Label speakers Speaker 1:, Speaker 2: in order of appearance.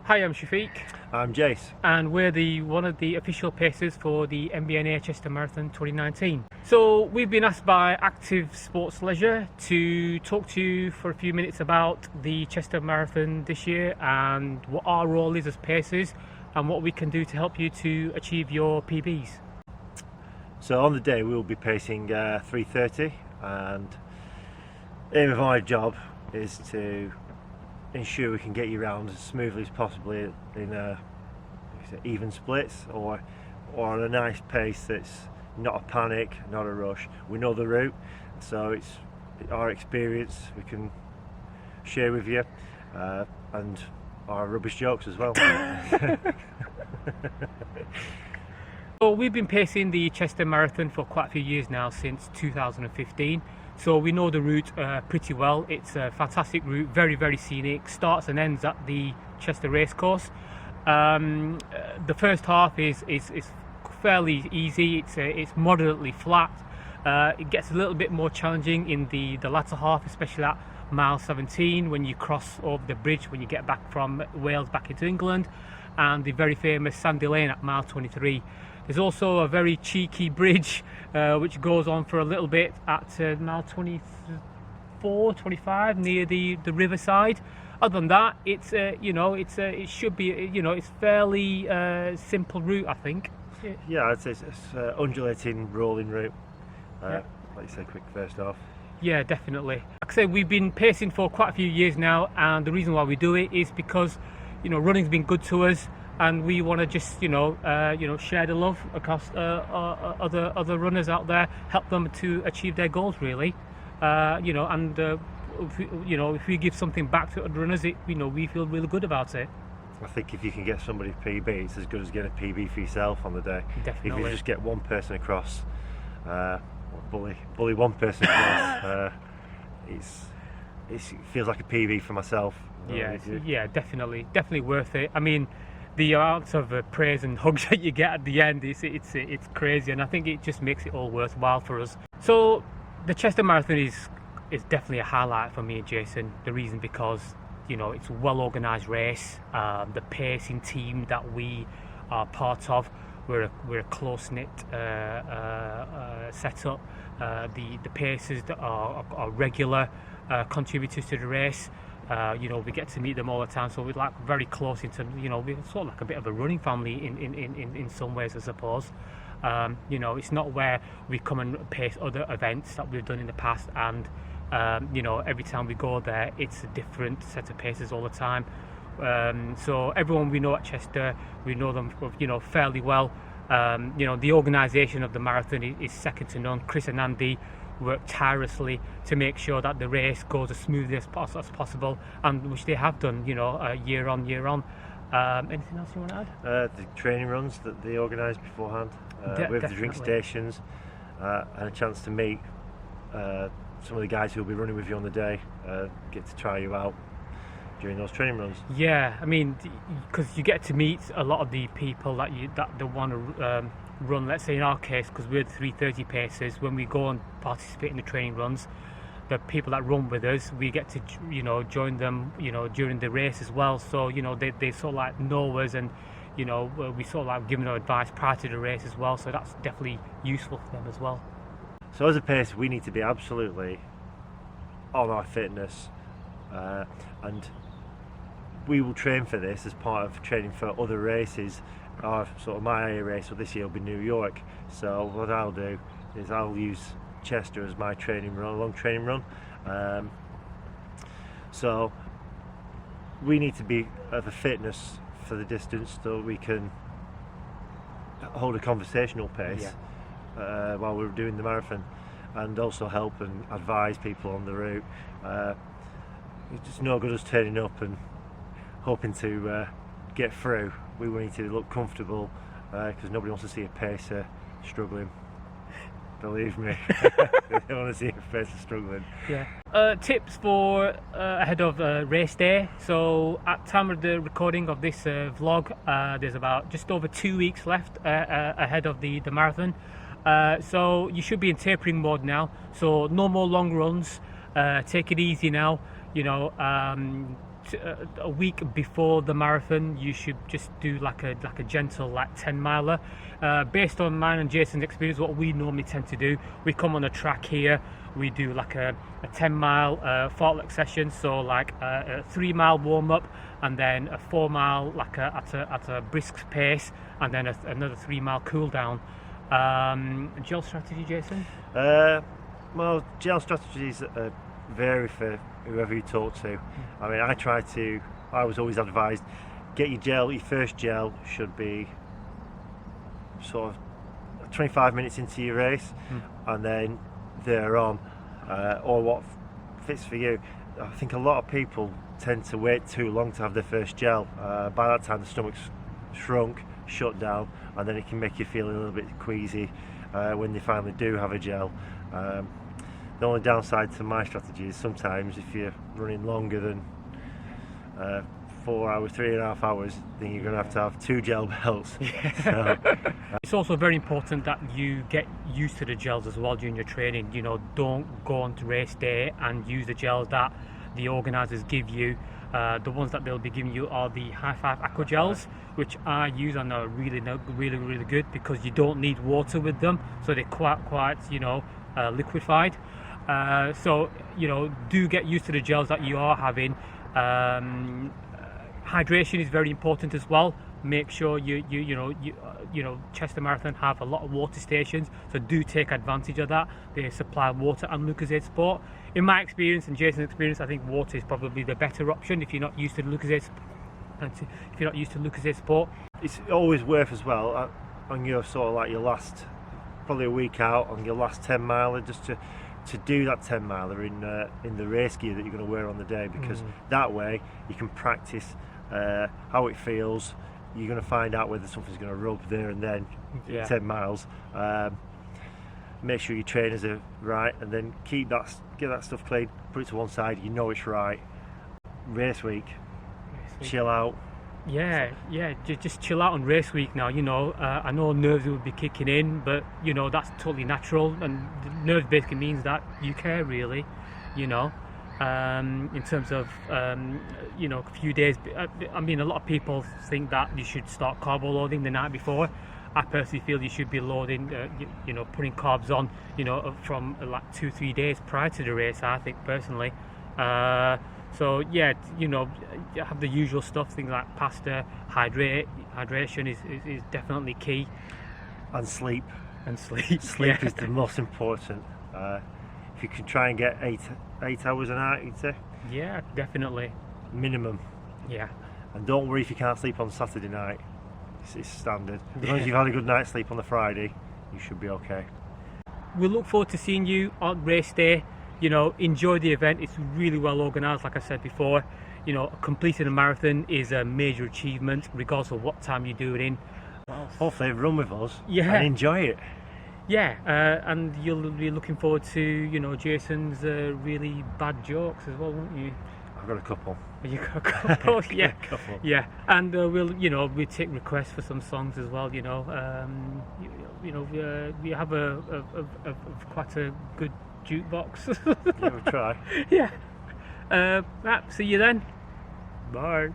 Speaker 1: Hi, I'm Shafiq,
Speaker 2: I'm Jace.
Speaker 1: and we're one of the official pacers for the MBNA Chester Marathon 2019. So we've been asked by Active Sports Leisure to talk to you for a few minutes about the Chester Marathon this year and what our role is as pacers and what we can do to help you to achieve your PBs.
Speaker 2: So on the day we will be pacing 3:30, and aim of my job is to ensure we can get you around as smoothly as possible in even splits or on a nice pace that's not a panic, not a rush. We know the route, so it's our experience we can share with you, and our rubbish jokes as well.
Speaker 1: So we've been pacing the Chester Marathon for quite a few years now, since 2015. So we know the route pretty well. It's a fantastic route, very, very scenic, starts and ends at the Chester Racecourse. The first half is fairly easy, it's moderately flat. It gets a little bit more challenging in the latter half, especially at mile 17 when you cross over the bridge when you get back from Wales back into England, and the very famous Sandy Lane at mile 23. There's also a very cheeky bridge which goes on for a little bit at mile 24, 25 near the riverside. Other than that, it should be it's fairly simple route, I think.
Speaker 2: Yeah, it's undulating, rolling route. Like you say, quick first off.
Speaker 1: Yeah, definitely. Like I say, we've been pacing for quite a few years now, and the reason why we do it is because running's been good to us, and we want to just share the love across other runners out there, help them to achieve their goals really. If we give something back to other runners, we feel really good about it.
Speaker 2: I think if you can get somebody PB, it's as good as getting a PB for yourself on the day.
Speaker 1: Definitely.
Speaker 2: If you just get one person across, bully one person across, it feels like a PB for myself.
Speaker 1: Yeah, definitely worth it. I mean, the amount of praise and hugs that you get at the end, it's crazy, and I think it just makes it all worthwhile for us. So the Chester Marathon is definitely a highlight for me and Jason. The reason because it's a well organised race. The pacing team that we are part of, we're a close knit setup. The pacers that are regular contributors to the race. We get to meet them all the time, so we're like very close into we're sort of like a bit of a running family in some ways, I suppose. It's not where we come and pace other events that we've done in the past, and every time we go there it's a different set of paces all the time. So everyone we know at Chester, we know them fairly well. The organisation of the marathon is second to none. Chris and Andy work tirelessly to make sure that the race goes as smoothly as possible, and which they have done year on year on. Anything else you want to add?
Speaker 2: The training runs that they organise beforehand, with the drink stations, and a chance to meet some of the guys who will be running with you on the day, get to try you out during those training runs.
Speaker 1: Yeah, I mean, because you get to meet a lot of the people that they want to run. Let's say in our case, because we're the 3:30 pacers, when we go and participate in the training runs, the people that run with us, we get to join them during the race as well. So they sort of like know us, and we sort of like give them advice prior to the race as well. So that's definitely useful for them as well.
Speaker 2: So as a pacer, we need to be absolutely on our fitness, and we will train for this as part of training for other races. My race for this year will be New York. So what I'll do is I'll use Chester as my training run, long training run. So we need to be of a fitness for the distance so we can hold a conversational pace. While we're doing the marathon, and also help and advise people on the route. It's just no good us turning up and hoping to get through. We need to look comfortable, because nobody wants to see a pacer struggling. Believe me, they don't want to see a pacer struggling.
Speaker 1: Yeah. Tips for ahead of race day. So at time of the recording of this vlog, there's about just over 2 weeks left ahead of the marathon. So you should be in tapering mode now. So no more long runs. Take it easy now. a week before the marathon, you should just do like a gentle like 10 miler. Based on mine and Jason's experience, what we normally tend to do, we come on a track here, we do like a 10 mile fartlek session, so like a 3 mile warm up, and then a 4 mile like at a brisk pace, and then another 3 mile cool down. Gel strategy, Jason?
Speaker 2: Well, gel strategies vary for whoever you talk to. I mean, I was always advised, get your first gel should be sort of 25 minutes into your race, and then thereon, or what fits for you. I think a lot of people tend to wait too long to have their first gel. By that time the stomach's shrunk, shut down, and then it can make you feel a little bit queasy when they finally do have a gel. The only downside to my strategy is sometimes if you're running longer than 4 hours, 3.5 hours, then you're going to have 2 gel belts. So,
Speaker 1: it's also very important that you get used to the gels as well during your training. You know, don't go on to race day and use the gels that the organisers give you. The ones that they'll be giving you are the High Five Aqua gels, which I use and are really good because you don't need water with them, so they're quite liquefied. So do get used to the gels that you are having. Hydration is very important as well. Make sure you Chester Marathon have a lot of water stations, so do take advantage of that. They supply water and Lucozade Sport. In my experience and Jason's experience, I think water is probably the better option if you're not used to Lucozade Sport.
Speaker 2: It's always worth as well on your sort of like your last, probably a week out, on your last 10 miler, just to do that 10 miler in the race gear that you're going to wear on the day, because that way you can practice how it feels. You're going to find out whether something's going to rub there and then. 10 miles. Make sure your trainers are right, and then get that stuff clean, put it to one side. You know it's right. Race week. Chill out.
Speaker 1: Just chill out on race week now. I know nerves will be kicking in, but that's totally natural, and nerves basically means that you care, really. In terms of a few days. I mean, a lot of people think that you should start carbo loading the night before. I personally feel you should be loading, putting carbs on, from like 2-3 days prior to the race. I think personally. So yeah, have the usual stuff, things like pasta, hydration is definitely key.
Speaker 2: And sleep.
Speaker 1: Sleep
Speaker 2: is the most important. If you can try and get 8 hours a night, you'd say?
Speaker 1: Yeah, definitely.
Speaker 2: Minimum.
Speaker 1: Yeah.
Speaker 2: And don't worry if you can't sleep on Saturday night. It's standard. As long as you've had a good night's sleep on the Friday, you should be okay.
Speaker 1: We look forward to seeing you on race day. Enjoy the event. It's really well organised, like I said before. Completing a marathon is a major achievement, regardless of what time you do it in.
Speaker 2: Hopefully run with us and enjoy it.
Speaker 1: Yeah, and you'll be looking forward to, Jason's really bad jokes as well, won't you?
Speaker 2: I've got a couple.
Speaker 1: You got a couple? Yeah.
Speaker 2: A couple.
Speaker 1: Yeah, and we'll take requests for some songs as well. We have a quite a good jukebox.
Speaker 2: Yeah, we'll try.
Speaker 1: Yeah. Right, see you then. Bye.